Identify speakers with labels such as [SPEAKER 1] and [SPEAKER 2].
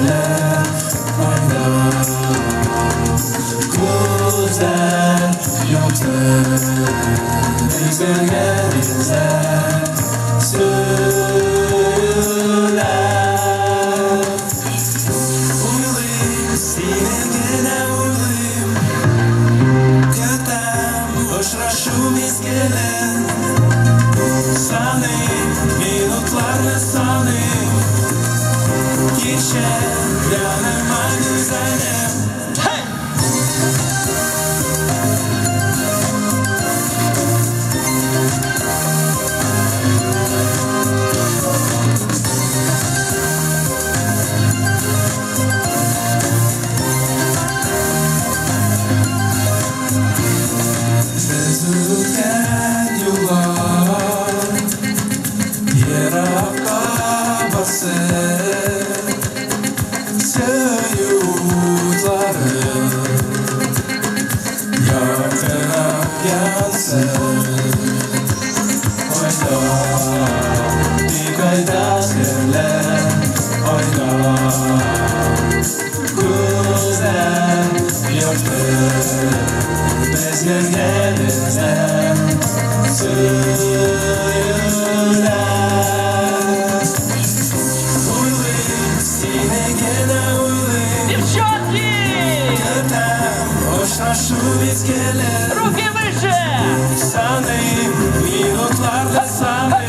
[SPEAKER 1] geçerler oynar. Güzel yoldur bizim yerimizden söyler. Uyluyum sevgine uyluyum, kötem hoşraşu mezgilin. Sanayım minutlarını sanayım, geçer yanıma güzelim. Sözülken yollar Yeraka basır Söğütları Yakına yansın Oyna Dikayda sevler Oyna Güzel yoktur Bezgin gelinizden söyler. Uyluyum seni gene uyluyum.
[SPEAKER 2] Девчонки!
[SPEAKER 1] Kötem hoşlaşu biz gelir.
[SPEAKER 2] Руки выше!
[SPEAKER 1] Sanayım minutlarla sanayım.